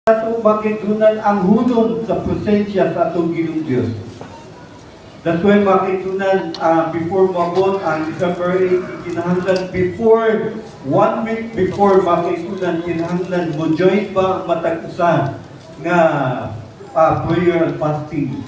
Ato makitunan ang hulog sa presensya sa atong Ginoong Diyos. That's why makitunan before mabot ang December 8, kinahanglan before, 1 week before makitunan, kinahanglan mo join ba matag-usa nga prayer and fasting.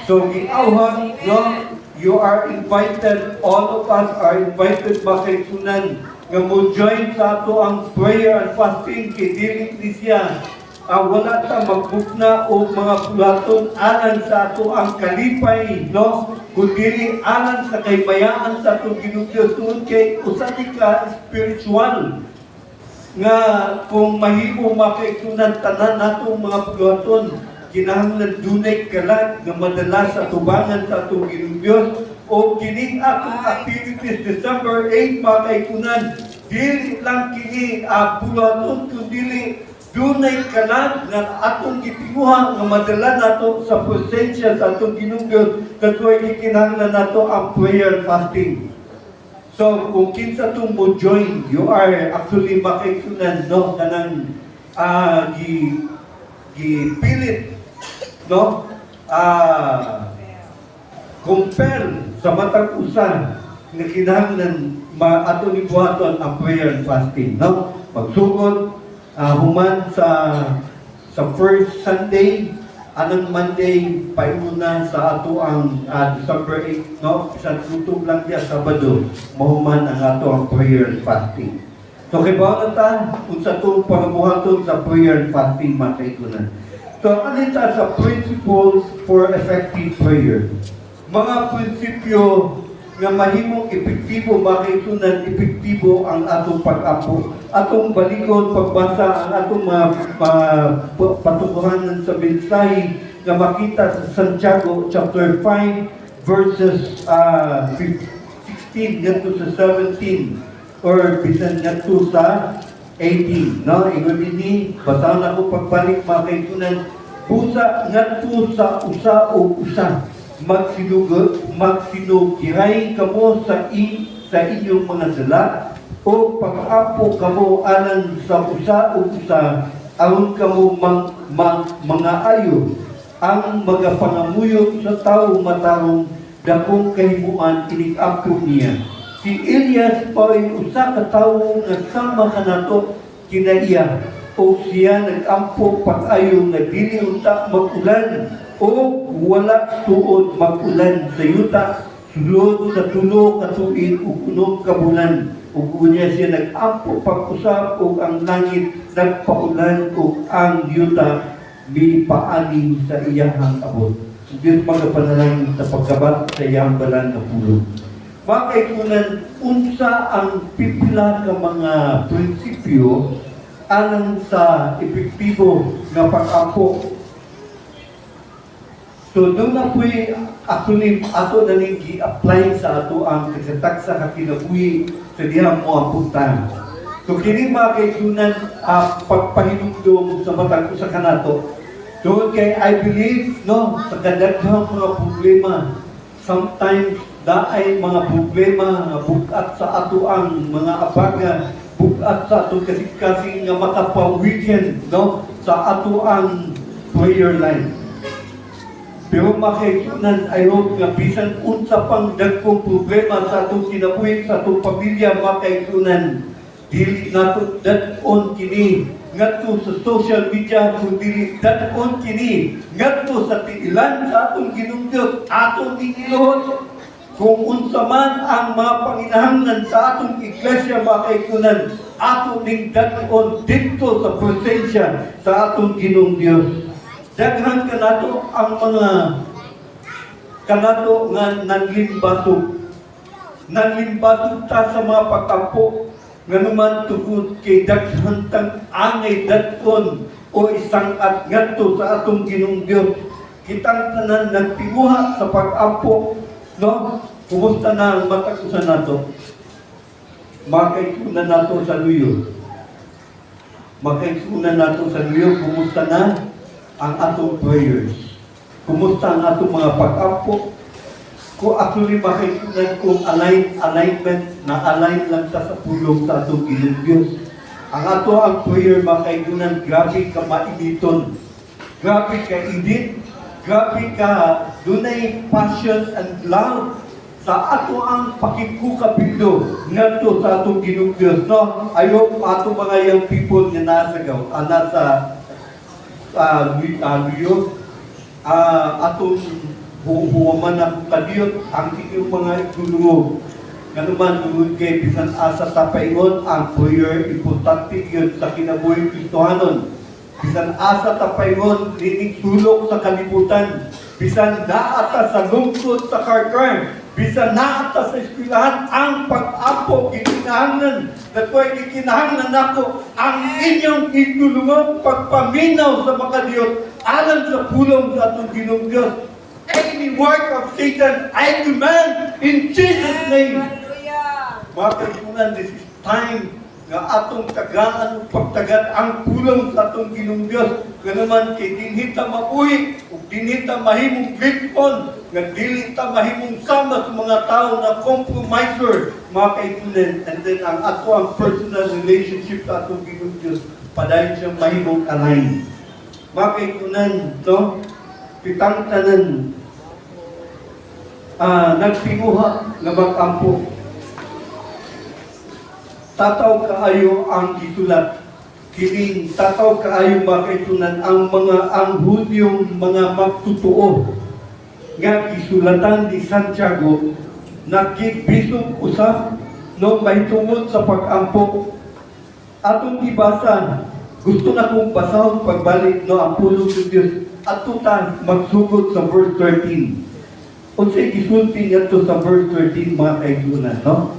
So, giawhan, no? You are invited, all of us are invited makitunan nga mo join sa ato ang prayer and fasting kay dili ni siya wala ta magbukna o mga pulaton alang sa ato ang kalipay, no? Kundi alang sa kaybayaan sa atong Ginoong Diyos tungod kay usa ka spiritual nga kung mahimo makaigsunan tanan natong mga pulaton kinahanglan dunay kalag nga madala sa tubangan sa atong Ginoong Diyos o kining atong activities December 8 makaikunan dili lang kini pulaton kundi dunay kalag nga atong gitinguha nga madala nato sa presensya sa atong Ginoong Diyos katuoy gikinahanglan nato ang prayer and fasting. So kung kinsa tong mo join, you are actually makaikunan, no, kanang gipilit, no, compel sa matag usa nga kinahanglan ato ni buhaton ang prayer and fasting, no? Magsugod human sa first Sunday, anong Monday paimuna sa ato ang December 8, no? Sa tutog lang diya Sabado, mahuman ang ato ang prayer and fasting. So kay bawat ta unsa tong pagabuhaton sa prayer and fasting makaigunan. So alita sa principles for effective prayer. Mga prinsipyo nga mahimong epektibo makaisunan epektibo ang atong pag-apo. Atong balikon pagbasa ang atong patukuhanan sa mensahe nga makita sa Santiago chapter 5 verses 16 ngadto sa 17 or bisan ngadto sa 18, no? Ingon dinhi basahan ako pagbalik makaisunan busa ngadto sa usa o usa magsinugiray kamo sa inyong mga sala o pag-apo kamo alang sa usa o usa aron kamo mga ayo ang magapangamuyo sa tao matarong dakong kahimuan inig-apo niya. Si Elias ay usa ka tawo nga sama kanato kinaiya o siya nag-ampo pag-ayo nga dili unta mag-ulan o wala tuod mag-ulan sa yuta sulod sa tulo ka tuig ug unom ka bulan ug unya siya nag-ampo pag-usap ug ang langit nagpaulan ug ang yuta mipaani sa iyahang abot. Diyos magapanalangin sa pagkabat sa iyang balang na pulong. Makaikunan unsa ang pipila ka mga prinsipyo alang sa epektibo nga pag-ampo. So doon na po'y actually ato na ning gi-apply sa ato ang nagsataksa ka kinabuhi sa dihang mo ang puntahan. So kini makaisunan pagpahinumdum sa matag usa kanato. Doon kay I believe, no, sa kadaghang mga problema, sometimes daay mga problema nga bukat sa ato ang mga abaga, bukat sa ato kasi nga makapawiken, no, sa ato ang prayer life. Pero makaikunan, I hope nga bisan unsa pang dagkong problema sa atong kinabuhi, sa atong pamilya, makaikunan, dili nato dadon kini ngadto sa social media, kundi dadon kini ngadto sa tiilan sa atong Ginoong Diyos, atong iniluhod. Kung unsa man ang mga panginahanglan sa atong iglesia, makaikunan, atong ning dadon dito sa presensya sa atong Ginoong Diyos. Daghan kanato ang mga kanato nga nanlimbasog ta sa mga pagkampo nga naman tugod kay daghan tang angay dadton o isang at ngadto sa atong Ginoong Diyos. Kitang tanan nagtinguha sa pag-ampo, no? Kumusta na ang matag-usan nato? Makaikunan nato sa luyo. Makaikunan nato sa luyo, kumusta na ang atong prayers. Kumusta ang atong mga pag-ampo? Kung actually makikita kung alignment na align lang sa pulong sa atong Ginoong Diyos. Ang ato ang prayer mga kaibigan, grabe ka mainiton. Grabe ka init. Grabe ka, dunay passion and love sa ato ang pakikukabildo ngadto sa atong Ginoong Dios, no? Ayo ato mga young people nga nasa New York, atong huwaman ang kadiyot ang inyong mga igulungo. Nganuman tungod kay bisan asa tapayon ang prayer importante yun sa kinabuhi Kristohanon. Bisan asa tapayon linig sulok sa kalibutan. Bisan naata sa lungsod sa karkar. Bisan naata sa eskwelahan ang pag-apo gikinahanglan. Dato'y gikinahanglan nako ang inyong igulungo pagpaminaw sa makadiyot alang sa pulong sa atong Ginoong Dios. Any work of Satan, I command in Jesus' name. Mga kaibigan, this is time nga atong tagaan pagtagad ang pulong sa atong Ginoong Dios. Ganaman kay dinhi ta mabuhi ug dinhi ta mahimong lipon nga dili ta mahimong sama sa mga tao na compromiser, mga kaibigan. And then ang ato ang personal relationship sa atong Ginoong Dios padayon siyang mahimong align. Mga kaibigan, no? Pitang tanan nagtinguha nga mag-ampo. Tataw kaayo ang isulat. Kining tataw kaayo makaitunan ang Hudyong mga magtutuo nga isulatan ni Santiago nakigbisog usab no mahitungod sa pag-ampo. Atong ibasa, gusto na kong basahon pagbalik no ang pulong ng Diyos. Atutan magsugod sa verse 13. Unsay gisulti ngadto sa verse 13 mga kaibigan, no?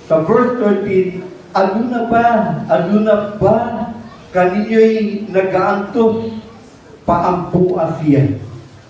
Sa verse 13, aduna ba kaninyo'y nagaantos paampuas siya?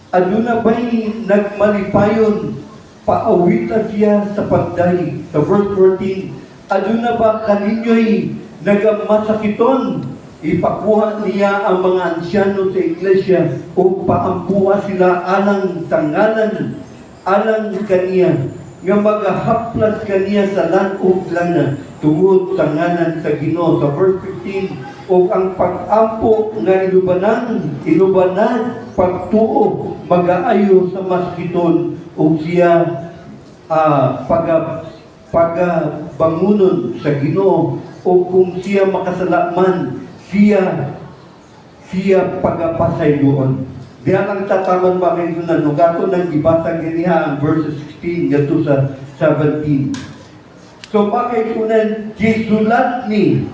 Aduna ba'y nagmalipayon paawita siya sa pagdahi? Sa verse 14, aduna ba kaninyo'y nagamasakiton ipakuha niya ang mga ansyano sa iglesia o paampuas sila alang tangalan alang kaniya nga magahaplas kaniya sa lan-ug lana tungod sa ngalan sa Ginoo. Sa verse 15, o ang pag-ampo nga ilubanan pagtuo magaayo sa maskiton o siya pagabangunon sa Ginoo o kung siya makasalaman siya pagapasay doon. Diyan ang tataman ba kayo na nugato ng ibasa ganiha ang verse 16 gato sa 17. So bakit kunan gisulat ni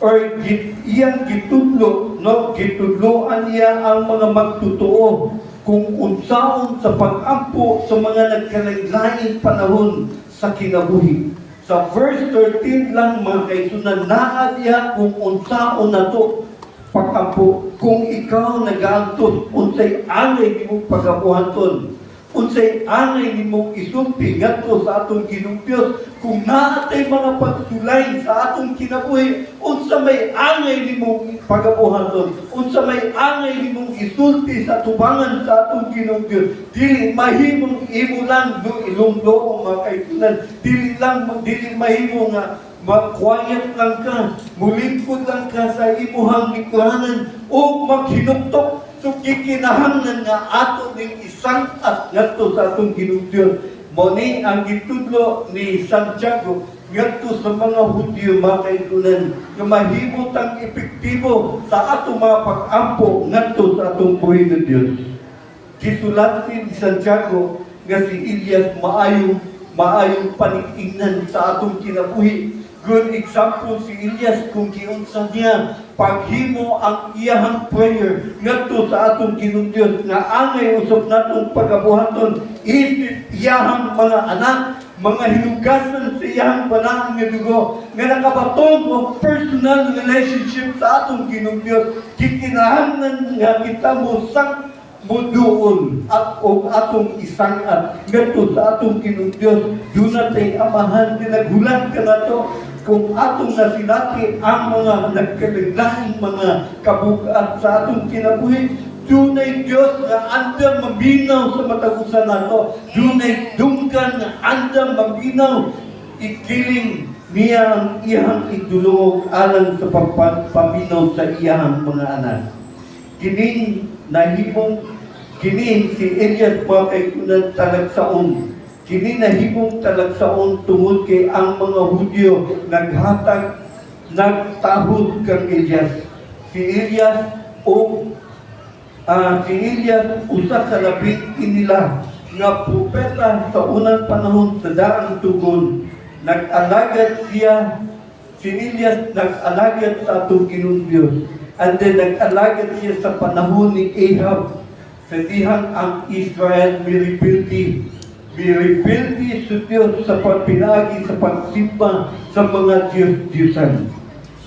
or iyang gitudlo, no, gitudloan niya ang mga magtutuo kung unsaon sa pag-ampo sa mga nagkalain-lain panahon sa kinabuhi. Sa verse 13 lang mga kaisunan, naa diya kung unsaon na to pag-ampo. Kung ikaw nag-aantos, unsay angay ni mong pag-apuhanton, unsay angay ni mong isumpi ngadto sa atong Ginoong Dios, kung naatay mga pagsulay sa atong kinabuhi, unsa may angay ni mong pag-apuhanton, unsa may angay ni mong isulti sa tubangan sa atong Ginoong Dios, dili mahimong imo lang do ilongdo mga kaibigan, dili mahimo nga mag-quiet lang ka, mulingkod lang ka sa imuhang likuhanan o maghinuktok. So kikinahanglan nga ato ning isang at ngadto sa atong Ginoong Dios. Mao ang gitudlo ni Santiago ngadto sa mga Hudyo mga kaibigan nga mahimot ang epektibo sa atong mga pag-ampo ngadto sa atong buhay ng Dios. Gisulat ni Santiago nga si Elias maayong panitingnan sa atong kinabuhi. Good example si Elias kung giunsa niya paghimo ang iyahang prayer ngadto sa atong Ginoong Dios nga angay usab natong pagabuhaton isip iyahang mga anak, mga hinugasan sa iyahang banaang nga dugo nga nakabaton og personal relationship sa atong Ginoong Dios. Kikinahanglan nga kita mo sang muduol at og atong isangat ngadto sa atong Ginoong Dios. Dunay amahan pinaghulat ka nato kung atong nasilati ang mga nagkalain mga kabugat sa atong kinabuhi. Dunay Dios nga andam maminaw sa matagusan nato. Dunay dunggan nga andam maminaw ikiling niya ang iyang idulong alang sa pagpaminaw sa iyang mga anak. Kining si Elias mga kaigunan talagsaon. Kini nahimong talagsaon tungod kay ang mga Hudyo nagtahod kang Elias. Si Elias usa ka labing inila nga propeta sa unang panahon sa daang tugon. Nag-alagad siya, si Elias nag-alagad sa atong Ginoong Dios. And then nag-alagad siya sa panahon ni Ahab. Sa dihang ang Israel miripildi sa Diyos sa pagpinagi sa pagsimba sa mga Diyos-Diyosan.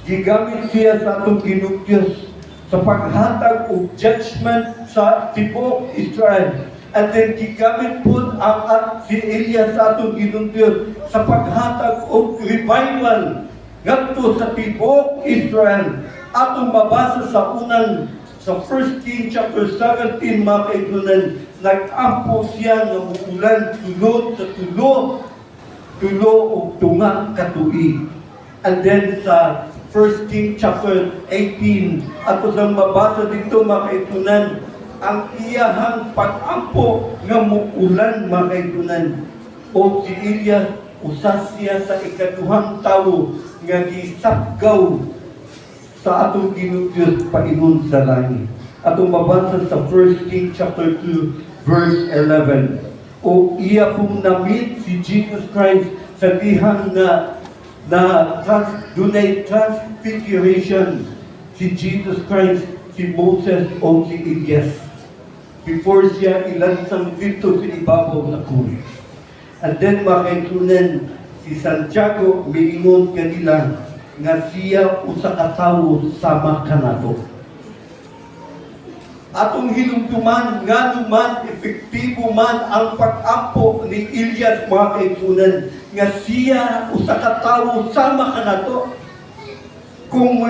Gigamit siya sa atong Ginoong Diyos sa paghatag o judgment sa tibuok Israel. At then gigamit po si Elias sa atong Ginoong Diyos sa paghatag o revival ngadto sa tibuok Israel. Atong mabasa sa 1 King chapter 17 mga kaigunan, nag-ampo siya ng ulan tulod sa tulo o tunga katuig. And then sa 1 King chapter 18, ato sang mabasa dito mga kaigunan, ang iyahang pag-ampo nga muulan mga kaigunan. O si Elias, usas siya sa ikaduhang tawo nga gisapgaw sa atong Ginoong Diyos paingon sa langit. Atong mabasa sa 1 King chapter 2 verse 11. O iya pong namit si Jesus Christ sa dihang dunay transfiguration si Jesus Christ, si Moses o si Elias before siya ilansang dito sa ibabaw sa krus. And then mga kaigunan, si Santiago miingon kanila nga siya usa ka tawo sama kanato. Atong hinumduman nga naman epektibo man ang pag-ampo ni Elias mga kaigunan nga siya usa ka tawo sama kanato. Kung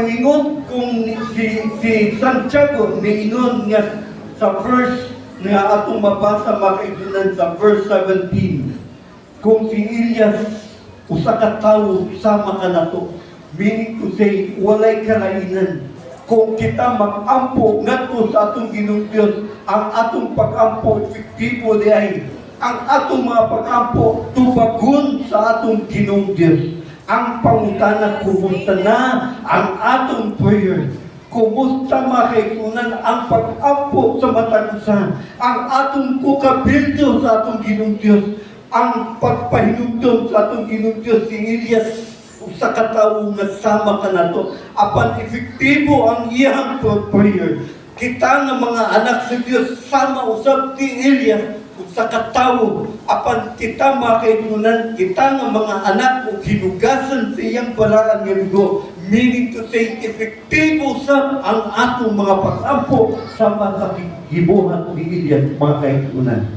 si Santiago miingon nga sa verse nga atong mabasa mga kaigunan sa verse 17, kung si Elias usa ka tawo sama kanato, meaning to say, walay kalainan. Kung kita mag-ampo ngadto sa atong Ginoong Diyos, ang atong pag-ampo epektibo di ay ang atong mga pag-ampo tubagon sa atong Ginoong Diyos. Ang pangutana, kumusta na ang atong prayer? Kumusta mga kaigunan ang pag-ampo sa matag usa? Ang atong kukabildo sa atong Ginoong Diyos, ang pagpahinumdum sa atong Ginoong Diyos. Si Elias usa ka tawo nga sama kanato, apan epektibo ang iyang prayer. Kita nga mga anak sa Dios sama usab ni Elias usa ka tawo, apan kita mga kaigunan, kita nga mga anak ug hinugasan sa iyang balaan nga dugo, meaning to say epektibo sa ang atong mga pag-ampo sama sa gibuhat ni Elias mga kaigunan.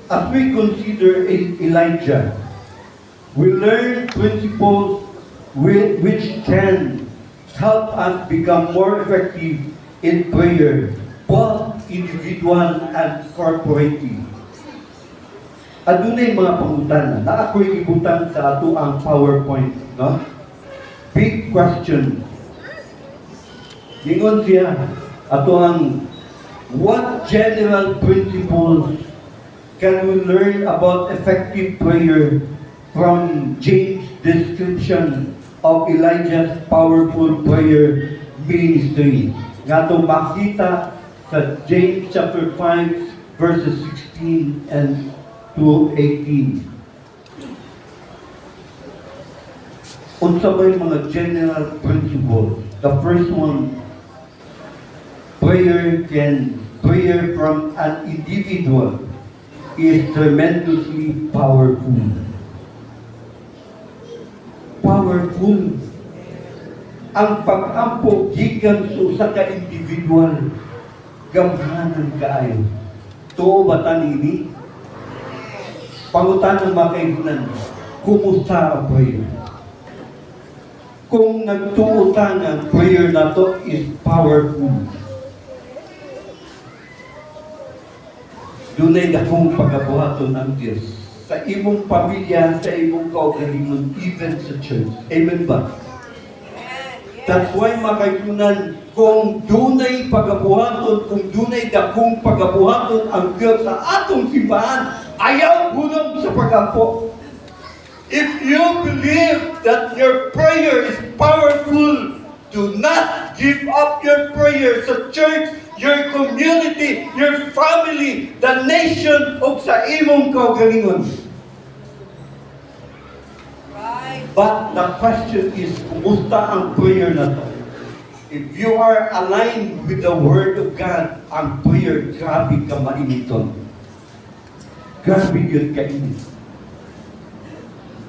As we consider Elijah, we learn principles which can help us become more effective in prayer, both individual and corporative. Adunay mga pangutana na ako'y ibutan sa ato ang PowerPoint, no? Big question. Ingon siya ato ang what general principles can we learn about effective prayer from James' description of Elijah's powerful prayer ministry? Nga itong makita sa James chapter 5 verses 16 and to 18. Unsa may mga general principles? The first one, prayer from an individual is tremendously powerful. Powerful. Ang pag-ampo gikan sa usa ka individual gamhanan kaayo. Tuo ba tanini? Pangutan ng mga kaigunan, kumusta ang prayer? Kung nagtuutan ang prayer na to is powerful. dunay dakong pagabuhaton ang Dios sa imong pamilya, sa imong kaugalingon, even sa church. Amen ba? That's why makayunan, kung dunay pagabuhaton, kung dunay dakong pagabuhaton ang Dios sa atong simbahan, ayaw hulog sa pagampo. If you believe that your prayer is powerful, do not give up your prayer sa church, your community, your family, the nation, o sa imong kaugalingon. Right. But the question is, kumusta ang prayer na to? If you are aligned with the Word of God, ang prayer, grabe ka mainiton. Grabe yun kainit.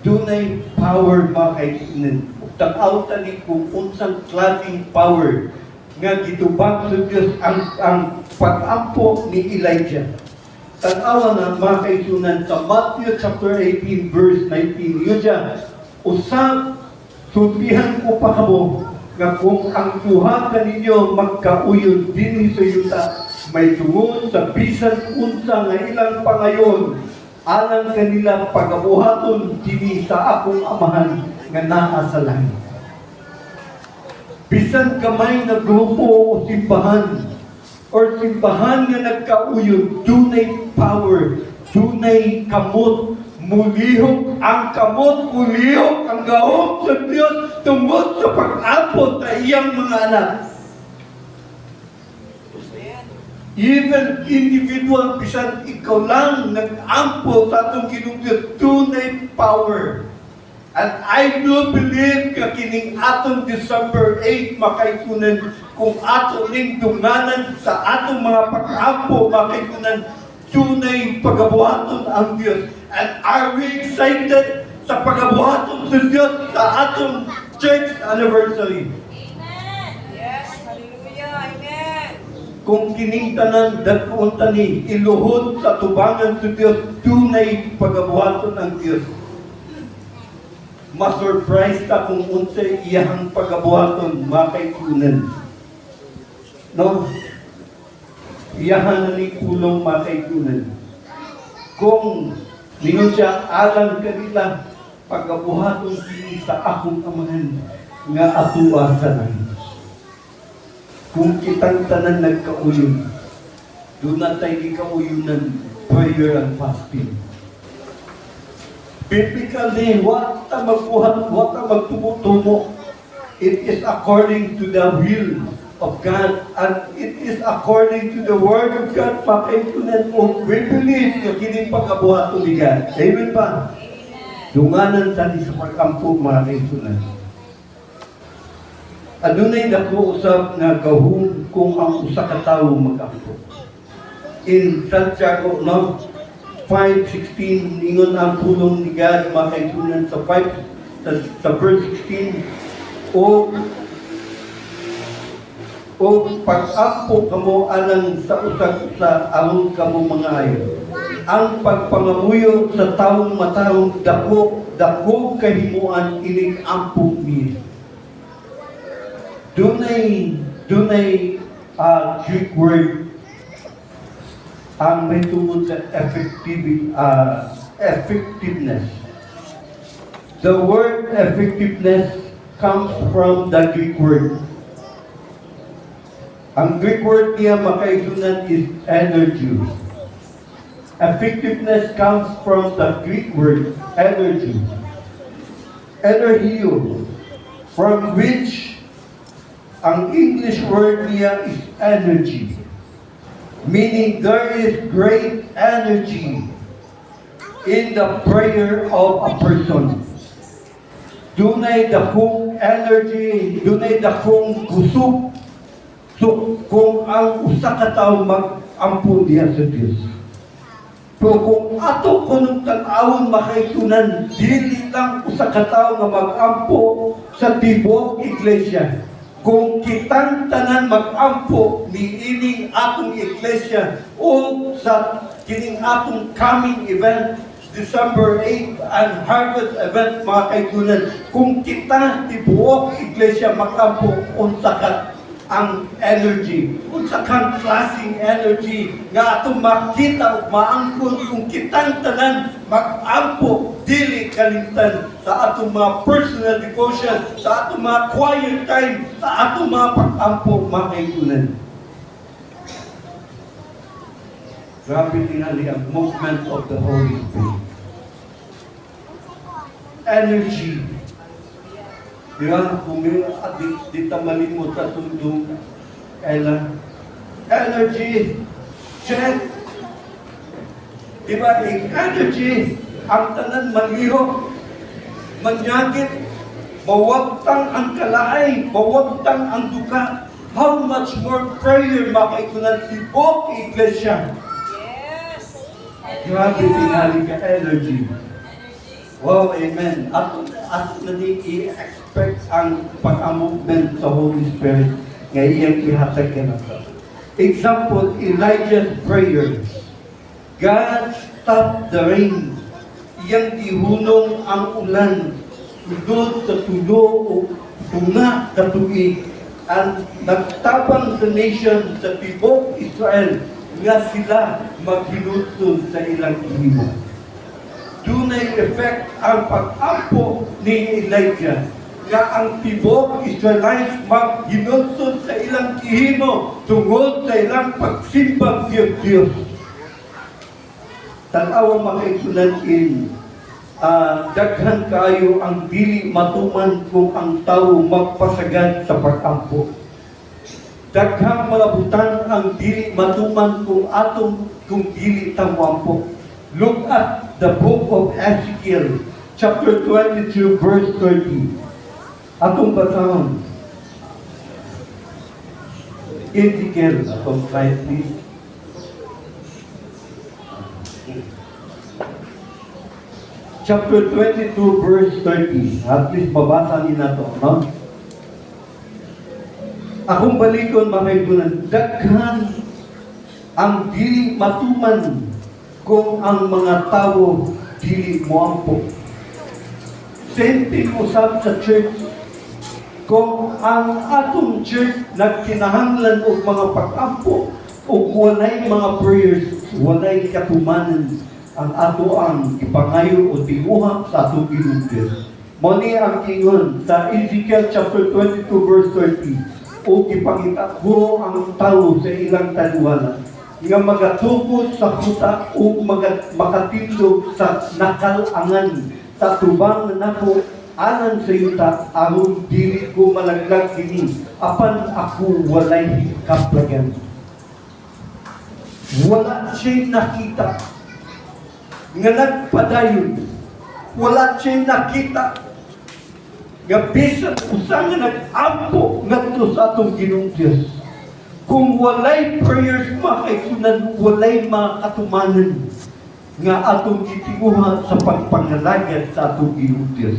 Dunay power ba kainit? Tag-out ni kung unsang klaseng power nga gitubag sa Diyos ang pag-ampo ni Elijah. Tag-awa na mga kaisunan sa Matthew chapter 18 verse 19. Yun dyan, usap, sultihan ko pa kamo nga kung ang duha kaninyo magkauyon din sa yuta, may tungod sa bisan unsa nga ilang pangayon, alang kanila pagabuhaton dini sa akong amahan nga naa sa langit. Bisan kamay na grupo o simbahan nga nagkauyon, dunay power, dunay kamot, mulihok ang kamot, mulihok ang gahom sa Diyos tungod sa pag-apot sa iyang mga anak. Even individual, bisan ikaw lang nag-ampo sa atong Ginoong Diyos, tunay power. And I do believe ka kining atong December 8 makaikunan kung ato ning dunganan sa atong mga pag-ampo makaikunan tunay pagabuhaton ang Diyos. And are we excited sa pagabuhaton sa Diyos sa atong church anniversary? Amen. Yes. Hallelujah. Amen. Kung kining tanan dakon tani iluhod sa tubangan sa Dios, tunay pagabuhaton ang Dios. Ma-surprise ka kung unsay iyang pagabuhaton makaikunan. No? Iyahan na ni kulong makaikunan. Kung ningon siya alang kanila pagabuhaton kini sa akong amahan nga atuwa sa langit. Kung kitang tanan nagkauyon, doon na tayo ikauyunan, prayer and fasting. Biblically, what ta magbuhat, what ta magtumo-tumo. It is according to the will of God, and it is according to the Word of God. Pakaitunan mo, we believe na kining pagkabuhato ni God. Amen ba? Dunganan tani sa pag-ampo, mga kaitunan. Adunay dako usab nga gahum kung ang usa ka tawo mag-ampo. In Santiago, no? 5:16, ingon ang pulong ni God, mga kaitunan, sa verse 16, o pag-ampo kamo alang sa usag-usa aron kamo mga ayo. Ang pagpangamuyo sa taong matawong dako kahimuan ining ampo niya. Dunay Greek word ang may tungkol sa effectiveness. The word effectiveness comes from the Greek word. Ang Greek word niya makaisunan is energy. Effectiveness comes from the Greek word energy. Energio, from which ang English word niya is energy. Meaning there is great energy in the prayer of a person. Dunay dakong energy, dunay dakong kusog. So, kung ang usa ka tawo mag-ampo diha sa Dios. So, kung ato kunong tan-awon makaisunan, dili lang usa ka tawo nga mag-ampo sa tibok iglesia. Kung kitang tanan mag-ampo ni ining atong iglesia o sa kining atong coming event, December 8 and harvest event, mga kaigunan, kung kita tibuok iglesia mag-ampo, unsa ka ang energy. Unsa kang klaseng energy nga atong makita ug maangkon kung kitang tanan mag-ampo dili kalimtan sa atong mga personal devotion, sa atong mga quiet time, sa atong mga pag-ampo mga kaibigan. Grabe tingali ang movement of the Holy Spirit. Energy. Di ba? Kung di tamalimot sa tundong kailan. Energy. Check. Di ba? Energy. Ang tanan maliho. Manyagit. Mawagtang ang kalaay. Mawagtang ang duka. How much more prayer makaikunan tibok iglesia? Yes. Grabe tingali ka energy. Wow, amen. At na i-expect ang pag-movement sa Holy Spirit nga iyang ihatag ka na. Example, Elijah's prayer. God stop the rain. Iyang ihunong ang ulan. Tudod sa tulo o tunga sa tuig. At nagtabang sa nation sa tibok Israel nga sila maghinutod sa ilang ihimo. Dunay effect ang pag-ampo ni Elijah nga ang tibok Israelites maghinudsod sa ilang kihimo tungod sa ilang pagsimbang Diyos. Tanawa makaisunan daghan kayo ang dili matuman kung ang tao magpasagad sa pag-ampo. Daghang mga butang ang dili matuman kung dili tamwampo. Look at the book of Ezekiel, chapter 22, verse 30. Atong basahon. Ezekiel, atong slide please. Chapter 22, verse 30. At least mabasa ni na to, no? Akong balikon, mga kaibigan, daghan ang dili matuman kung ang mga tao dili moampo. Same thing usab sa church. Kung ang atong church nagkinahanglan og mga pag-ampo o walay mga prayers, walay katumanan ang ato ang ipangayo o tinguha sa atong Ginoo. Mao ni ang ingon sa Ezekiel chapter 22 verse 30. O ipangita ko ang tao sa ilang taluhan nga magatukod sa kuta o makatindog sa nakalangan sa tubang nako anan sa yuta aron dili ko malaglag kini apan ako walay kaplagan. Wala siya nakita nga nagpadayon, wala siya nakita nga bisan usa nga nag-ampo ngadto sa atong Ginoong Dios. Kung walay prayers makaisunan, walay mga katumanan nga atong gitinguha sa pagpangalagad sa atong Ginoong Dios.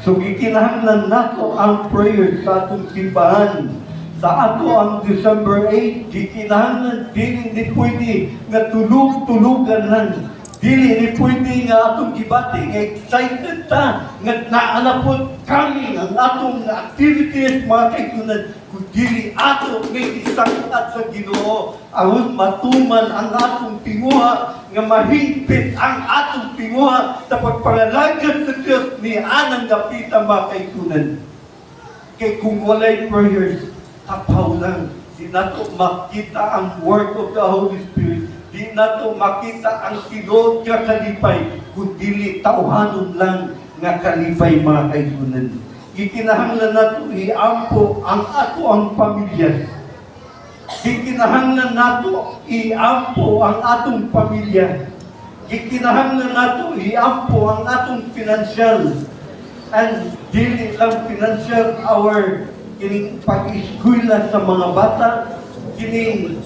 So gikinahanglan nato ang prayers sa atong simbahan. Sa ato ang December 8, gikinahanglan dili pwede nga tulog-tulugan lang. Dili ni pwede nga atong gibati nga excited ta nga naanapod kami ang atong activities mga kaigunan kung dili ato nga isangkat sa Ginoo aron matuman ang atong tinguha nga mahigpit ang atong tinguha sa pagpangalagad sa Dios ni anang gapita mga kaigunan. Kay kung walay prayers, tapaw lang. Di nato makita ang work of the Holy Spirit. Di nato makita ang silod nga kalipay, kundi tauhanon lang nga kalipay mga kaigunan. Gikinahanglan nato iampo ang ato ang pamilya. Gikinahanglan nato iampo ang atong pamilya. Gikinahanglan nato iampo ang atong financial. And dili lang financial, our kining pag-eskwela sa mga bata, kining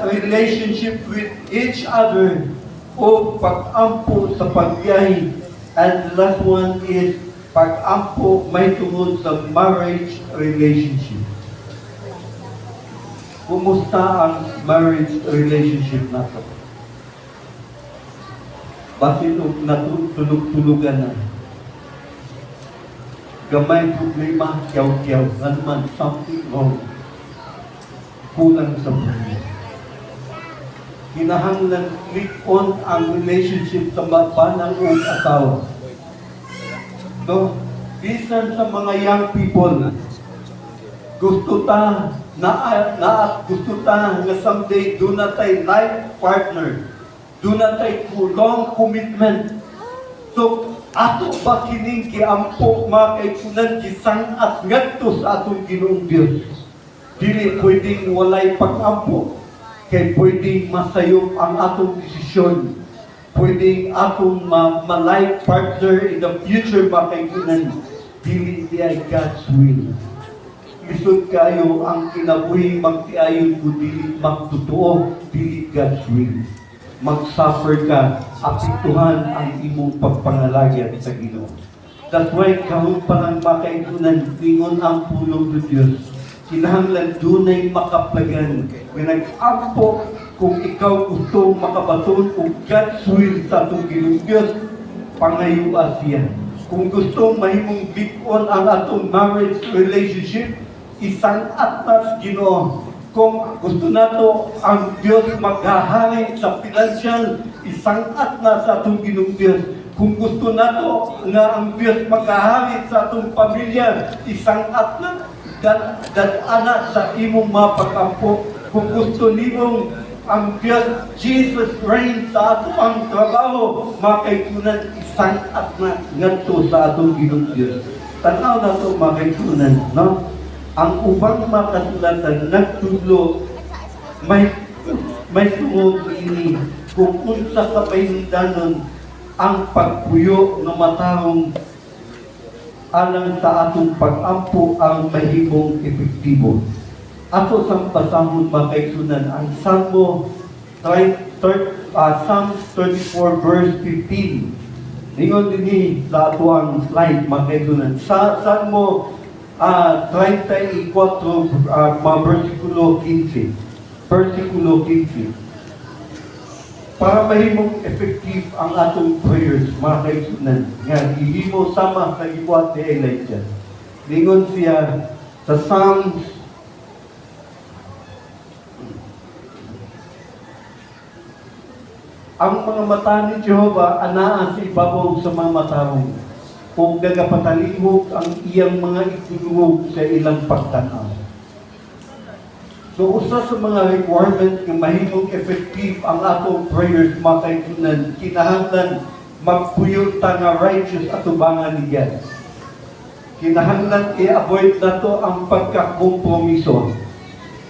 relationship with each other o pag-ampo sa pagbiyahe. And the last one is pag-ampo may tungod sa marriage relationship. Kumusta ang marriage relationship nato? Basin og natulog-tulugan na. gamay problema, kiyaw-kiyaw, nga naman something wrong. Kulang sa buhay. Kinahanglan click on ang relationship sa banang o asawa. No? Bisan sa mga young people, gusto ta gusto ta nga someday do na tay life partner, do na tay long commitment. So ato ba kining kiampo mga kaigsunan gisan-at ngadto sa atong Ginoong Dios? Dili pwedeng walay pag-ampo, kay pwedeng masayop ang atong desisyon. Pwedeng atong ma-life partner in the future mga kaigsunan. Dili ay God's will. Lisod kayo ang kinabuhi magtiayon ko dili magtotoo, dili God's will. Mag-suffer ka, apektuhan ang imong pagpangalagyan sa Ginoo. That's why kahit pa lang makaigunan, lingon ang pulong ng Diyos. Kinahanglan dunay makaplagan. When nag-ampo, kung ikaw gusto makabaton kung God's will sa atong Ginoong Diyos, pangayua siya. Kung gusto mahimong big-on ang atong marriage relationship, isang atlas Ginoo. Kung gusto nato ang Diyos maghahangin sa financial, isang atlas sa atong Ginoong Diyos. Kung gusto nato nga ang Diyos maghahangin sa atong pamilya, isang atlas anak sa imong mapag-ampo. Kung gusto nimong ang Diyos, Jesus reign sa ato ang trabaho, makaitunan isang atlas ngadto sa atong Ginoong Diyos. Tanaw na ito makaitunan, no? Ang ubang makasulatan nagtudlo may tungod ini kung unsa ka pahindanon ang pagpuyo ng matahong alang sa atong pag-ampo ang mahimong epektibo. Ato sang pasahon makaigsunan ang Psalms 34 verse 15. Ningon dinhi sa ato ang slide makaigsunan. Sa Salmo 34, versikulo 15. Versikulo 15. Para mahimong effective ang atong prayers, mga kaigsunan, nga ihimo sama sa gibuhat ni Elijah. Lingon siya sa Psalms ang mga mata ni Jehova anaa sa ibabaw sa mga matahong kung nagapatalihog ang iyang mga itulungog sa ilang pagtanaw. So, usa sa mga requirement ng mahimong effective ang atong prayers, mga kaigsunan, kinahanglan magpuyot ta nga righteous atubangan ni God. Kinahanglan i-avoid na to ang pagkakompromiso.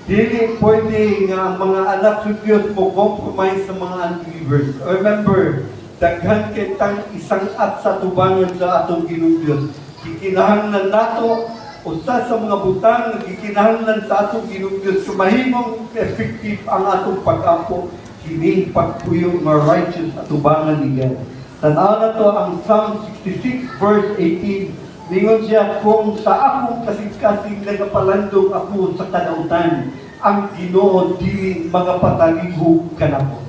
Dili pwede nga ang mga anak sa Diyos mo compromise sa mga unbelievers. Remember, daghan kitang isang at sa tubangan sa atong Ginoong Diyos. Gikinahanglan nato usa sa mga butang gikinahanglan sa atong Ginoong Diyos sumahimong effective ang atong pag-ampo kini pagpuyo nga righteous at tubangan ni God. Tanaw na to ang Psalm 66 verse 18. Lingon siya, kung sa akong kasing-kasing nagapalandong ako sa kadautan, ang Ginoo dili magapatalihog kanako.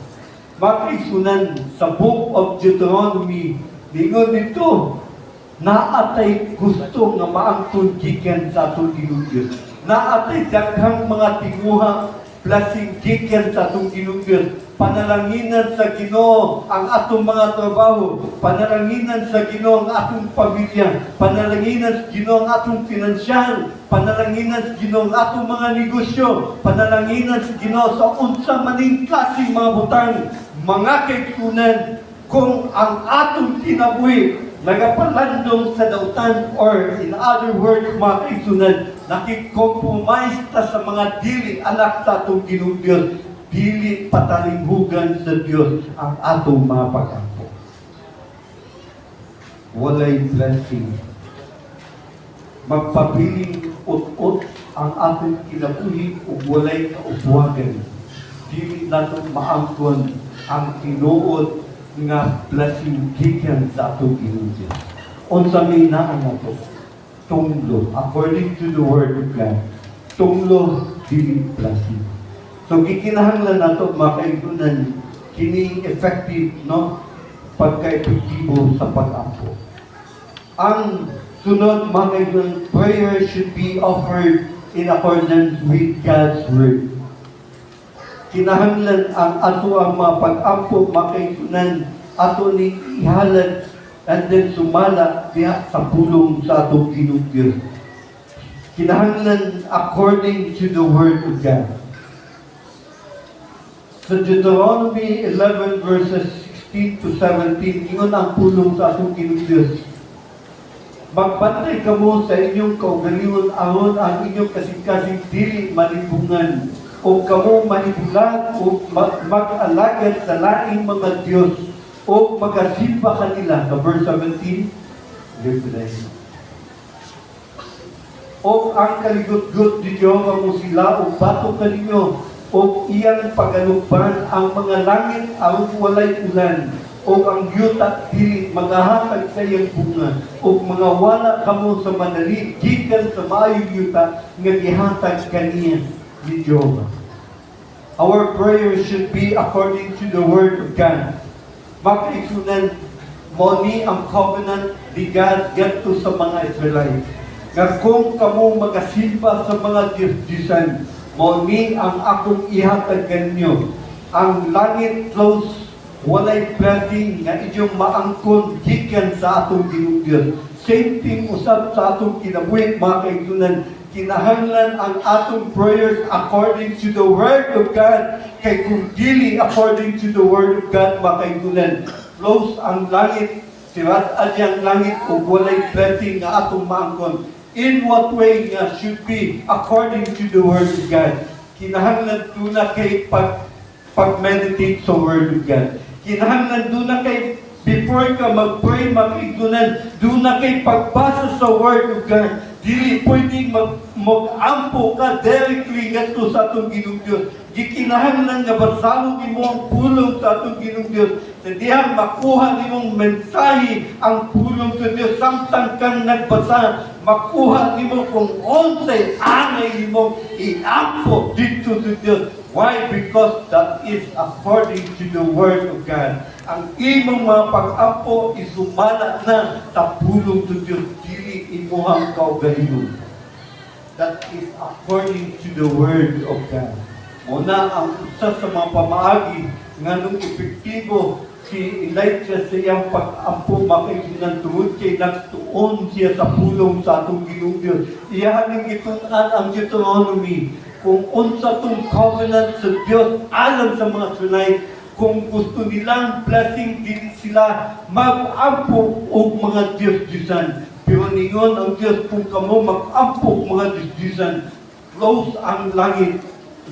Makaigsunan sa Book of Deuteronomy, lingon dito, naatay gusto nga maangtod gikan sa atong Ginoong Diyos. Naatay daghang mga tinguha blessing gikan sa atong Ginoong Diyos. Panalanginan sa Ginoo ang atong mga trabaho, panalanginan sa Ginoo ang atong pamilya, panalanginan sa Ginoo ang atong pinansyal, panalanginan sa Ginoo ang atong mga negosyo, panalanginan sa Ginoo sa unsa maning klaseng mga butang. Mga kaigsunan, kung ang atong kinabuhi nagapalandong sa dautan, or in other words, mga kaigsunan, nakikompromise ta sa mga dili anak sa atong Ginoong Diyos, dili patalinghugan sa Diyos ang atong mga pag-ampo. Walay blessing. Magpabiling ut-ut ang atong kinabuhi ug walay kauswagan. Dili nato maangkon ang tinuod nga blessing gikan sa atong Ginoong Diyos. Unsa may naa nato? Tunglo, according to the word of God. Tunglo dili blessing. So gikinahanglan nato makaigunan kining effective, no, pagka-epektibo sa pag-ampo. Ang Sunod, mga kaibigan, prayer should be offered in accordance with God's Word. Kinahanglan ang ato ang mga pag-ampo, mga kaibigan, ato ni ihalad and then sumala diha sa pulong sa atong Ginoong Diyos. Kinahanglan according to the Word of God. Sa Deuteronomy 11 verses 16 to 17, ingon ang pulong sa atong Ginoong Diyos. Magbantay kamo sa inyong kaugalingon aron ang inyong kasing-kasing dili malibungan o kamo manibulag o mag-alagad sa laing mga Diyos o magasimba kanila. Sa verse 17, o ang kaligot-got ninyo mo sila o bato kaninyo o iyang pagalugban ang mga langit aron walay ulan o ang yuta dili magahatag sa iyang bunga o mga wala kamo sa madali gikan sa maayong yuta nga gihatag kaniya ni Jehovah. Our prayer should be according to the Word of God. Makaisunan mo ni ang covenant ni God gadto sa mga Israelite. Nga kung kamo magasimba sa mga Diyos-Diyosan, mo ni ang akong ihatag kanyo. Ang langit close, walay blessing nga inyong maangkon gikan sa atong Ginoong Diyos. Same thing usab sa atong kinabuhi, mga kaibigan. Kinahanglan ang atong prayers according to the Word of God. Kay kung dili according to the Word of God, mga kaibigan, close ang langit, sirat ang langit o walay blessing nga atong maangkon. In what way nga should be according to the Word of God? Kinahanglan doon na kay pag-meditate sa Word of God. Kinahanglan doon na kay before ka mag-pray, mag-igunan, doon na kay pagbasa sa Word of God. Dili pwedeng mag-ampo ka directly ngadto sa atong Ginoong Diyos. Gikinahanglan nga basaho nimo ang pulong sa atong Ginoong Diyos. Sa diha makuha nimong mensahe ang pulong sa Diyos. Samtang kang nagbasa, makuha nimo kung unsay angay nimo iampo dito sa Diyos. Why? Because that is according to the Word of God. Ang imong mga pag-ampo isumala na sa pulong sa Diyos. Dili imuhang kaugalingon. That is according to the Word of God. Una, ang isa sa mga pamaagi nga nung epektibo si Elijah sa iyang pag-ampo makaibigan tungod kay nagtuon siya sa pulong sa atong Ginoong Diyos. Iyahaning itunan ang Deuteronomy kung unsa tong covenant sa Diyos alam sa mga sunay. Kung gusto nilang blessing, dili sila mag-ampo o mga Diyos-Diyosan. Pero ningon ang Diyos, kung kamo mag-ampo mga Diyos-Diyosan, close ang langit,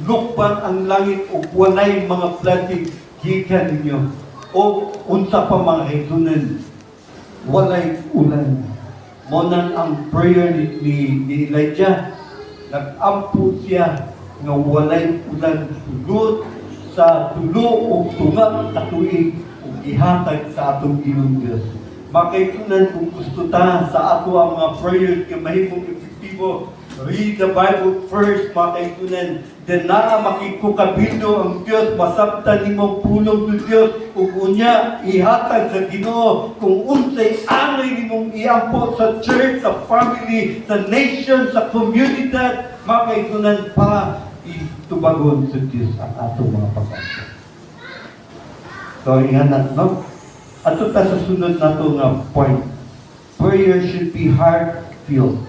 lukban ang langit o walay mga blessing gikan ninyo. O unsa pa mga hitunan, walay ulan. Monan ang prayer ni Elijah. Nag-ampo siya nga walay ulan sulod sa tulo o tungag katuig o gihatag sa atong Ginoong Diyos. Makaitunan kung gusto ta sa ato ang mga prayers nga mahimong epektibo, read the Bible first, makaitunan. Then naa makikukabildo ang Diyos, masabtan nimong pulong ng Diyos, ug unya ihatag sa Ginoo kung unsay angay nimong iampo sa church, sa family, sa nation, sa komunidad, makaitunan para itubagon sa Diyos ang atong mga pag-ampo. So, ihanan, no? Ato ta sa sunod na ito nga point. Prayer should be heart-filled.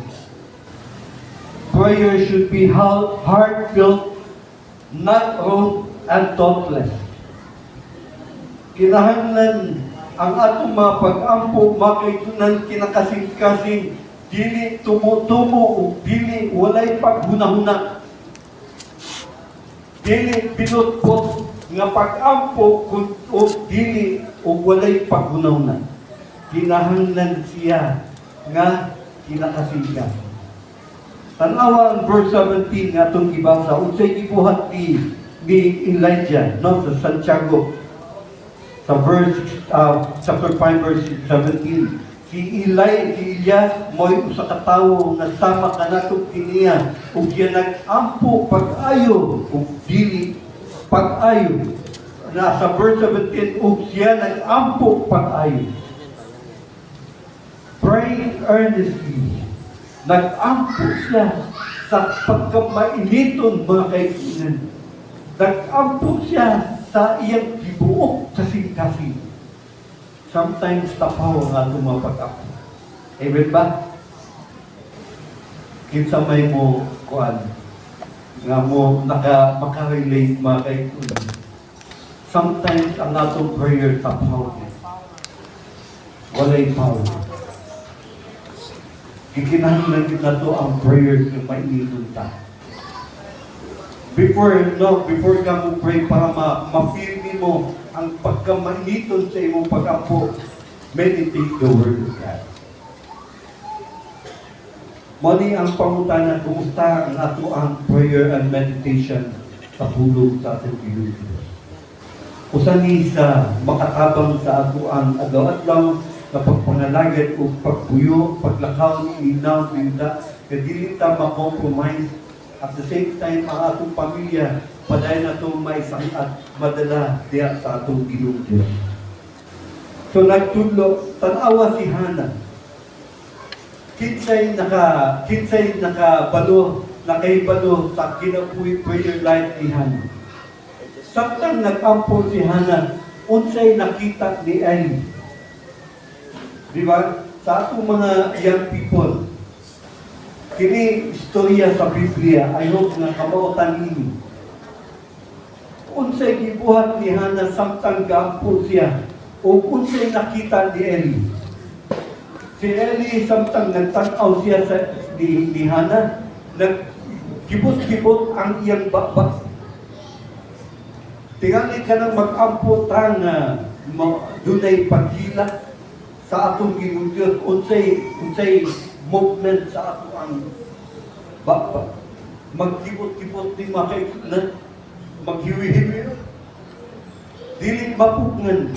Prayer should be heart-filled, not rote and thoughtless. Kinahanglan ang atong mga pag-ampo, makaitunan kinakasing-kasing, dili tumutumo o dili walay paghunahuna. Dili pinutpot nga pag-ampo o dili o walay paghunahuna. Kinahanglan siya nga kinakasing-kasing. Tanawa ang verse 17 nga itong ibasa. Unsay gibuhat ni Elijah, no, sa Santiago. Sa verse, chapter 5, verse 17. Si Elias, mo'y usa ka tawo nga sama ka natong kiniya. Ug siya nag-ampo pag-ayo, ug dili pag-ayo. Sa verse 17, ug siya nag-ampo pag-ayo. praying earnestly. Nag-ampo siya sa pagkamainiton, mga kaibigan. Nag-ampo siya sa iyang gibuok kasing-kasing. Sometimes tapaw ang atong mga pag-ampo. Amen ba? Kinsa may mo kuan nga mo makarelate, mga kaibigan. Sometimes ang atong prayer tapaw. Walay power. Gikinahanglan din na to ang prayers na mainiton ta. Before ka mo pray para ma-feel mo ang pagkamainiton sa imong pag-ampo, meditate the Word of God. Mali ang pangutana, kumusta ang ato ang prayer and meditation sa hulog sa ating Pilipinas. Usa ni sa makatabang sa ato ang adlaw-adlaw na pagpangalagad o pagbuyo, paglakaw ni inaw, binta, na dili ta ma-compromise. At the same time, ang atong pamilya, paday na itong maisang at madala diya sa atong Ginoo Dios. So nagtudlo, tanawa si Hana. Kinsay nakabalo, nakaibalo sa kinabuhi prayer life ni Hana. Samtang nag-ampo si Hana, unsay nakita ni Eli. Di ba? Sa atong mga young people, kini istorya sa Biblia, I hope nga kamautan ninyo. Unsay gibuhat ni Hana samtang gaampo siya, o unsay nakita ni Eli. Si Eli samtang nagtanaw siya ni Hana, nagkibot-kibot ang iyang bakbak. Tingali ka nang mag-ampo tang dunay pagkila sa atong Ginoo Dios, unsay movement sa ato ang bakbak. Magkibot-kibot ni makailan, maghiwi-hiwi, dili mapugnan.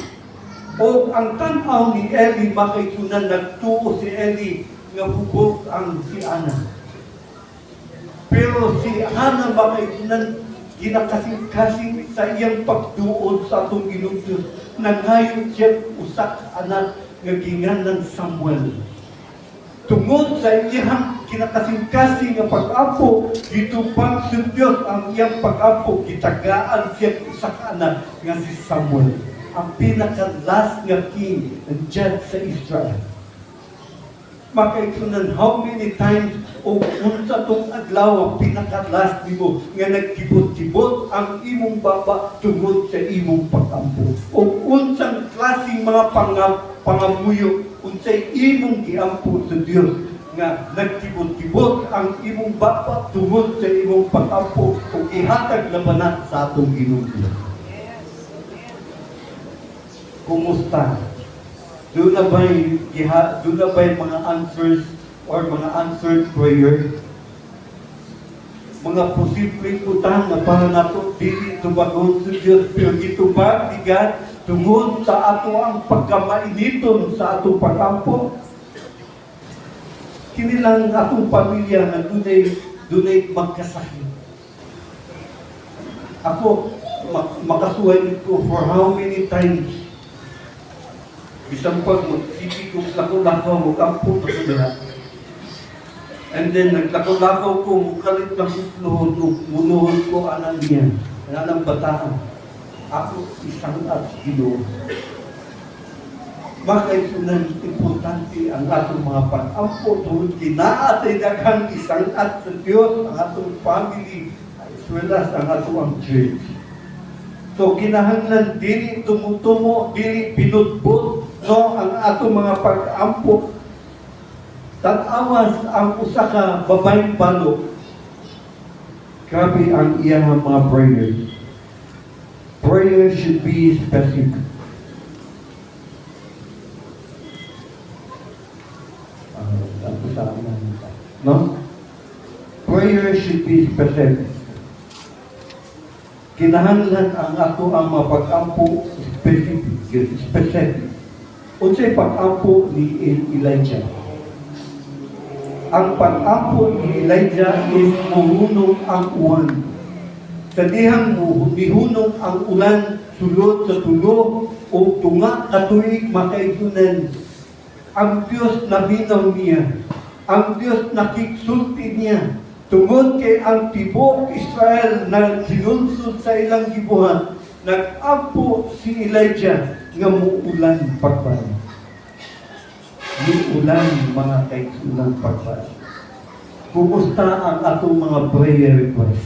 O ang tanaw ni Eli makaisunan, nagtuo si Eli nga hubog ang si Ana. Pero si Ana makaisunan, ginakasing-kasing sa iyang pagtuod sa atong Ginoo Dios. Nangayon siya usak anak nga ginganan Samuel. Tungod sa iyang kinakasing-kasing nga pag-apo, gitubag sa Diyos ang iyang pag-apo, gitagaan siya usak anak nga si Samuel, ang pinaka-last nga king and judge sa Israel. Makaisunan, how many times o unsa tong adlaw ang pinaka-last nimo nga nagkibot-kibot ang imong baba tungod sa imong pag-ampo, o unsang klaseng mga pangamuyo unsay imong giampo sa Dios nga nagkibot-kibot ang imong baba tungod sa imong pag-ampo o ihatag labanan sa atong Ginoo. Kumusta? Doon na ba'y mga answers or mga answered prayer? Mga posibleng utang na para nato dili tubagon sa Diyos, pero gitubag ni God tungod sa ato ang pagkamainiton sa atong pag-ampo. Kinilang atong pamilya na dunay magkasakit. Ako, makasuhay ko for how many times. Isang pag magsipig kong lako-lakaw, magkampo na ko lahat. And then, naglakaw-lakaw ko, mukalit na munuhod ko, anak niya, anang bataan. Ako, isang at Ginoo. Makaisunan, importante ang atong mga pag-ampo, tungkol kinaatay daghang isang at sa Diyos, ang atong family, as well as ang atong church. So, kinahanglan, dili tumutumo, dili pinutbot, no, ang atong mga pag-ampo. Tanawas ang usa ka babayng balo. Grabe ang iyang mga prayer. Prayer should be specific. No? Prayer should be specific. Kinahanglan ang ato ang mga pag-ampo specific. Unsay pag-ampo ni Elijah? Ang pag-ampo ni Elijah is muhunong ang uwan. Sa dihang mihunong ang ulan sulod sa tulo o tunga katuig makaigunan. ang Diyos na binaw niya, ang Diyos na kiksulti niya, tungod kay ang tibok Israel na sinunsod sa ilang gibuhat, nag-ampo si Elijah nga muulan pagbalik. Muulan mga kaigsulang pagbalik. Kumusta ang atong mga prayer request?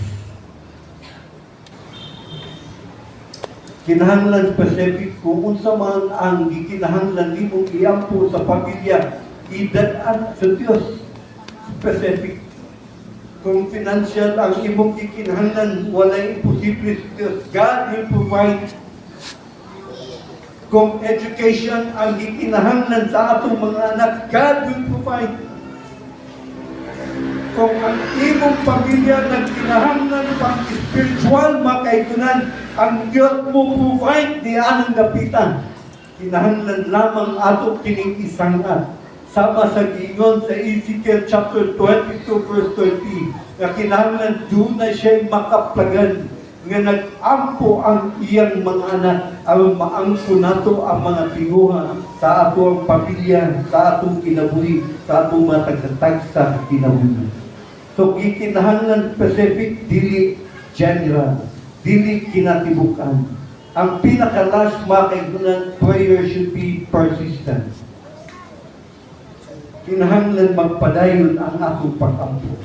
Kinahanglan specific kung unsa man ang gikinahanglan nimong iampo sa pamilya, idadaan sa Dios. Specific. Kung financial ang imong gikinahanglan, walay imposible sa Dios. God will provide. Kung education ang gikinahanglan sa atong mga anak, God will provide. Kung ang imong pamilya nagkinahanglan pang spiritual makaigunan, ang Diyos mo provide di anang dapitan. Kinahanglan lamang ato kining isangat. Sama sa gingon sa Ezekiel chapter 22 verse 20, na kinahanglan doon na siya'y makaplagan, nga nag-ampo ang iyang mga anak, ang maangko nato ang mga tinguha sa ato ang pamilya, sa atong kinabuhi, sa atong matagtatag sa kinabuhi. So, gikinahanglan specific, dili general, dili kinatibukan. Ang pinaka-last makaigunan, prayer should be persistent. Kinahanglan magpadayon ang atong pag-ampo.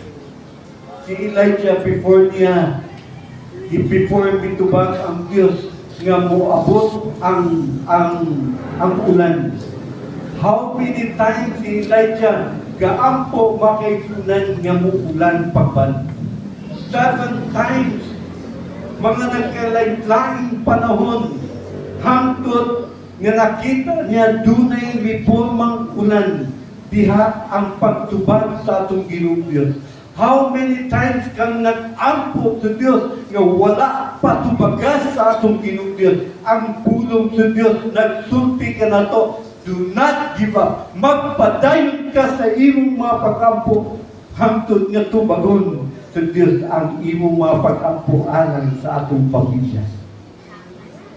Si Elijah before bitubag ang Diyos nga moabot ang ulan. How many times si Elijah gaampo makaigunan nga muulan pagban? 7 times. Mga nagkalain-laing panahon, hangtod nga nakita niya dunay reformang ulan, diha ang pagtubag sa atong Ginoong Diyos. How many times kang nag-ampo sa Diyos nga wala patubagas sa atong Ginoong Diyos? Ang pulong sa Diyos, nagsulti ka na to, do not give up. Magpadayon ka sa imong mga pag-ampo, hangtod nga tubagon sa Diyos ang imong mga pag-ampo alang sa atong pamilya.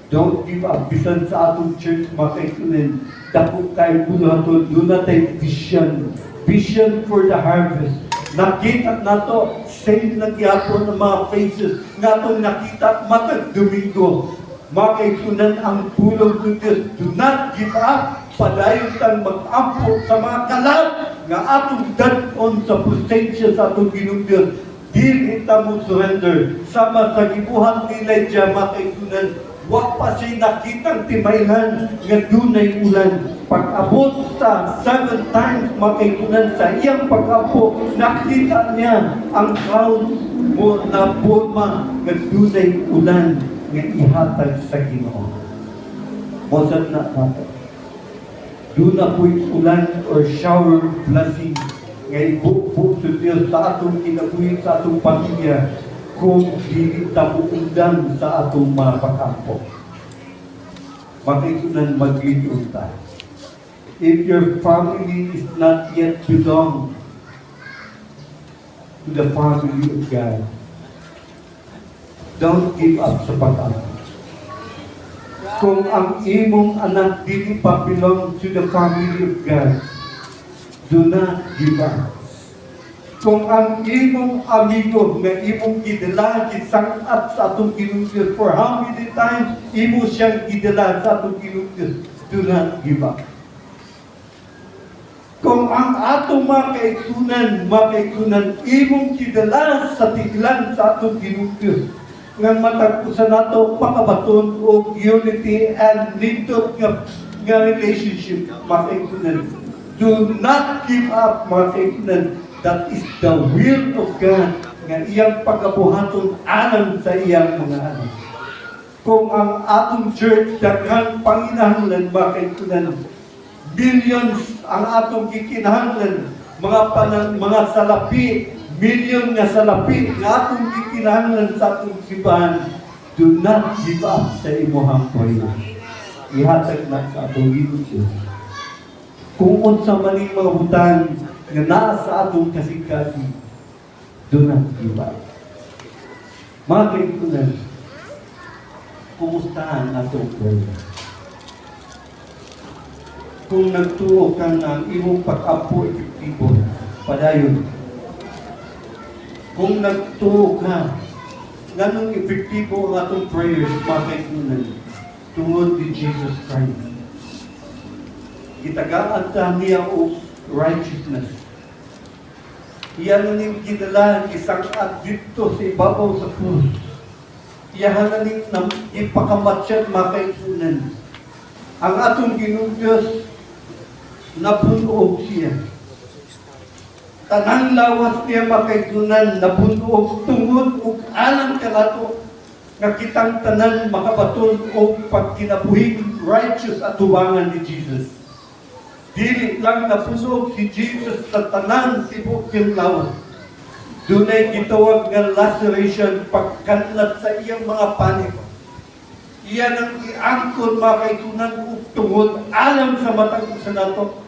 Don't give up. Bisan sa atong church, makaikunin, dapot tayo bulaton, doon na tayo vision. Vision for the harvest. Nakita na to, same na gyapon ng mga faces, nga itong nakita matag Domingo. Makaikunan ang pulong ng Diyos. Do not give up. Padayon tang mag-ampo sa mga kalab nga atong dadon sa presensya sa atong Ginoong Diyos. Dili ta mo surrender. Sama sa gibuhat ni Elijah, makaikunan, wa pa siya nakitang timayhan nga dunay ulan. Pag-abot sa 7 times makaikunan sa iyang pag-ampo, nakita niya ang cloud mo na forma nga dunay ulan nga ihatag sa Ginoo. Mosat na nato. Doon na po'y ulan or shower blessing nga ibukbuk sa Diyos sa atong kinabuhi, sa atong pamilya, kung dili tabuundan sa atong mga pag-ampo. Makikunan maglingkod tayo. If your family is not yet belong to the family of God, don't give up sa pag-ampo. Kung ang imong anak dili pa belong to the family of God, do not give up. Kung ang imong amigo nga imong gidala, gisangat sa atong Ginoong Diyos, for how many times imo siyang gidala sa atong Ginoong Diyos, do not give up. Kung ang atong mga kaigsunan, imong gidala sa tiglan sa atong Ginoong Diyos, nga matagpusan nato pakabaton o unity and nindot nga relationship, mga kaigsunan. Do not give up, mga kaigsunan. That is the will of God, nga iyang pagkabuhaton alang sa iyang mga anak. Kung ang atong church daghang panginahanglan, mga kaigsunan, billions ang atong gikinahanglan, mga salapi, million nga salapi nga atong gikinahanglan sa atong simbahan. Do not give up sa imong prayer. Ihatag na sa atong Ginoong. Kung unsa maning mga butang nga naa sa atong kasing-kasing, do not give up. Mga kaigsunan, kumustahan atong prayer? kung nagtuo ka ng imong pag-apo epektibo, padayon. Kung nagtuo ka, ganong epektibo ang atong prayers, makaipunan, tungod ni Jesus Christ. Itagaan ta niya o righteousness. Iyan ning kinalahan isang at dito sa ibabaw sa krus. Iyan ning ipakamatsyat makaipunan. Ang atong Ginoong Diyos napunuog siya. Tanang lawas niya makaipunan napunuog tungod ug alang kanato nga kitang tanan makabaton og pagkinabuhing righteous at tubangan ni Jesus. Dili lang napunog si Jesus sa tanan tibok yung lawas. Dunay gitawag nga laceration pagkanlat sa iyang mga panig. Iyan ang iangkon makaitunan ug tungod alam sa matang sa nato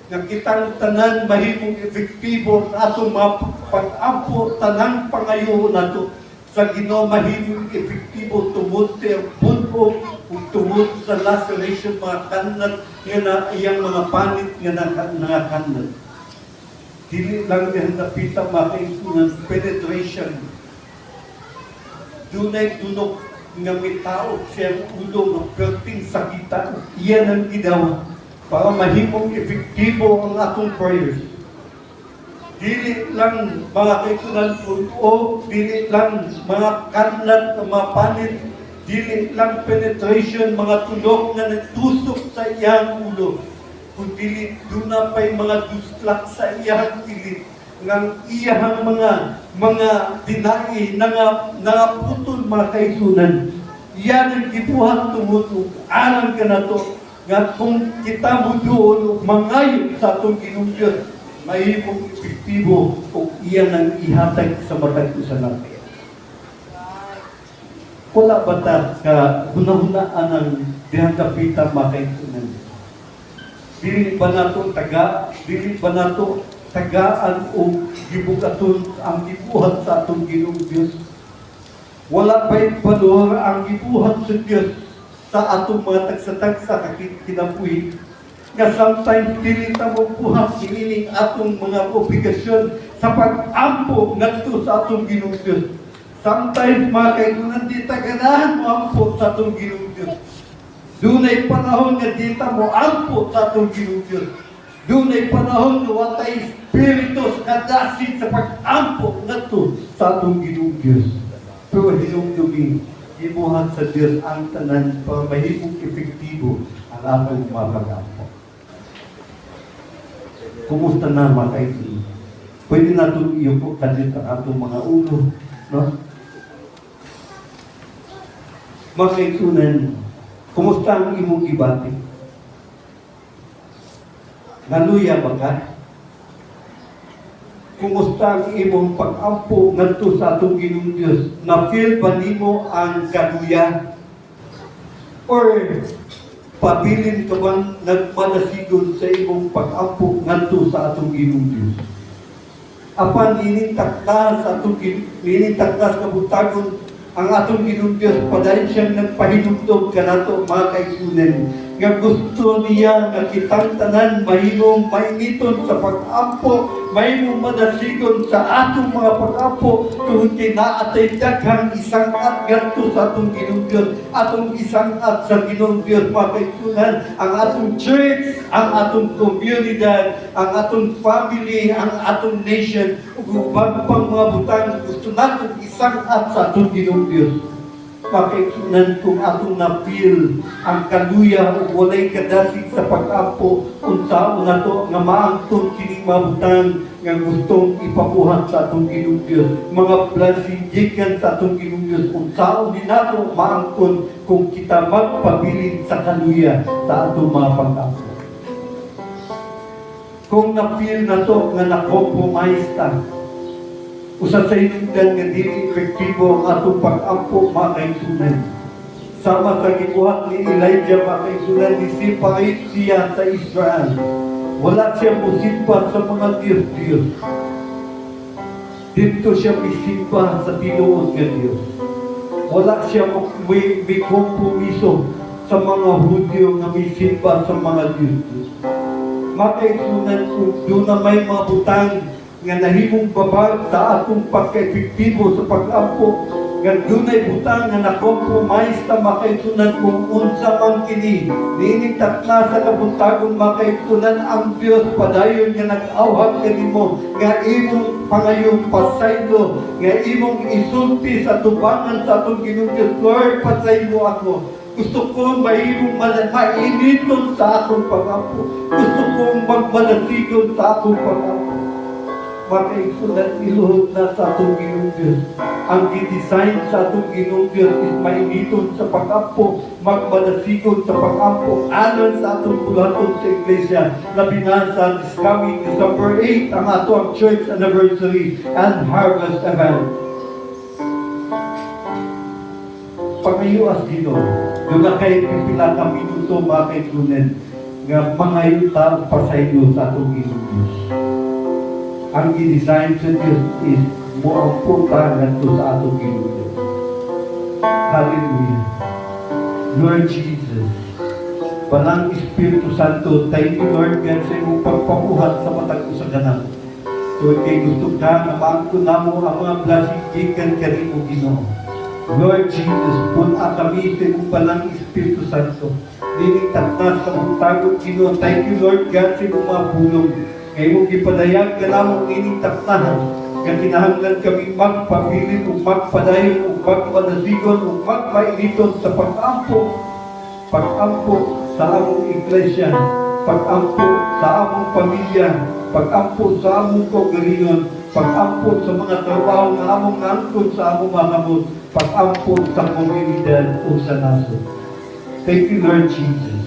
nga kitang tanan mahimong epektibo sa atong mga pag-ampo tanang pangayo nato sa Ginoo mahimong epektibo tungod sa bunog ug tungod sa laceration mga kanlat nga na iyang mga panit nga nangakanlat. Dili lang yan napita makaitunan penetration. Dunay tunok nga may tao siyang ulo ng perting sakita. Iyan ang ginawa para mahimong epektibo ang atong prayers. Dili lang mga kaitunan o dili lang mga kanlat ng mga panit, dili lang penetration, mga tunok na nagtusok sa iyang ulo, kundi doon na pa'y mga duslak sa iyang pilit, ng iyang mga dinai, putol mga kaitunan. Iyan ang gibuhat tumuto, alam ka na to, nga kung kita mo doon, mangayo sa atong Ginoong Diyos, mahimong epektibo kung iyan ang ihatag sa matag ko sa natin. Wala ba ta ka hunahunaan ang dihang kapita makaitunan? Dili ba nato tagaan o gibugaton ang gibuhat sa atong Ginoong Diyos? Wala ba'y valor ang gibuhat sa Diyos sa atong mga tagsa-tagsa kinabuhi? Nga sometimes dili ta mo buhat kinining atong mga obligasyon sa pag-ampo ngadto sa atong Ginoong Diyos. Sometimes mga kaigunan di ta ganahan mo ampo sa atong Ginoong Diyos. Dunay panahon nga di ta mo ampo sa atong Ginoong Diyos. Dunay panahon nga watay espiritus kadasit sa pag-ampo ngadto sa atong Ginoong Diyos. Pero hinumdumi, ibuhat sa Diyos ang tanan para mahimong epektibo ang atong mga pag-ampo. Kumusta na mga kaibigan? Pwede natin iyupo kadit ang atong mga ulo, no? Mga kaibigan, kumusta ang imong ibati? Naluya ba ka? Kumusta ang imong pag-ampo ngadto sa atong Ginoong Diyos? Na-feel ba nimo ang kaluya? Or pabilin ka bang nagmanasigon sa imong pag-ampo ngadto sa atong Ginoong Diyos? Apan inintakdas sa kabutagon ang atong Ginoong Diyos, padayon siyang nagpahinumdog kanato mga kaigunan, nga gusto niya nga kitang tanan mahimong mainiton sa pag-ampo, mahimong madasigon sa atong mga pag-ampo, kung tinaatay daghang isang at ganto sa atong Ginoong Diyos, atong isang at sa Ginoong Diyos mga kaigunan, ang atong church, ang atong komunidad, ang atong family, ang atong nation, ug pang mga butang gusto natin isang at sa atong Ginoong Diyos. Makaikunan kung atong na-feel ang kaluya o walay kadasig sa pag-ampo unsaon nato nga maangton kining mabutang nga gustong ipabuhat sa atong Ginoong Diyos. Mga blessing gikan sa atong Ginoong Diyos unsaon din nato maangton kung kita magpabilin sa kaluya sa atong mga pag-ampo. Kung na-feel nato nga na-compromise ta, usa sa inungdan nga dili epektibo ang atong pag-ampo mga kaigsunan. Sama sa gibuhat ni Elijah mga kaigsunan, nisipahit siya sa Israel. Wala siya musimba sa mga Diyos-Diyos. Dito siya misimba sa tinuod nga Diyos. Wala siya may kompromiso sa mga Hudyo nga misimba sa mga Diyos. Makaigsunan kung doon na may mga butang nga nahimong babag sa atong pagka-epektibo sa pag-ampo, nga doon ay butang nga na-compromise na makaigsunan kung unsa man kini. Ninitak na sa kabuntagon makaigsunan ang Diyos padayon nga nag-awhag kanimo, nga imong pangayon pasaylo, nga imong isulti sa tubangan sa atong Ginoong Diyos. Lord, pasaylo ako. Gusto kong mahimong mainiton sa akong pag-ampo. Gusto kong magmalasigon sa akong pag-ampo. Makaigsunan iluhod na sa atong Ginoong Diyos. Ang gidesign sa atong Ginoong Diyos is mainiton sa pag-ampo, magmalasigon sa pag-ampo, anon sa atong bulaton sa iglesia. Labi na sa this coming December 8, ang atong church anniversary and harvest event. Pangayoas dito, doon na kayo pipila ka minuto makaigunan nga mga yuta pasaylo sa atong Ginoong Diyos. Ang i-design sa Diyos is mo ang punta ganito sa atong Ginoong Diyos. Hallelujah. Lord Jesus, Balang Espiritu Santo, thank you Lord God sa iyong pagpamuhat sa matag usaganan. Lord, kay gusto ka na maangko na mo ang mga blessing gikan kanimo Ginoo. Lord Jesus, puna kami sa iyong Balang Espiritu Santo. Dining taknas sa mong tagong Ginoo. Thank you Lord God sa iyong mga pulong. Ngayon mong ipadayag ka namong ining taknahan. Kaya kinahanglan kami magpabilin o magpadayon o magpanasigon o magmainiton sa pag-ampo. Pag-ampo sa among iglesia. Pag-ampo sa among pamilya. Pag-ampo sa among kaugalingon. Pag-ampo sa mga trabaho na among angkon sa among mga kamot. Pag-ampo sa komunidad o sa naso. Thank you Lord Jesus.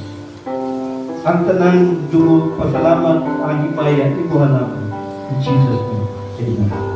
Ang tanang dumog, pasalamat, ang himaya, ibuhan namin. In Jesus' name, Amen.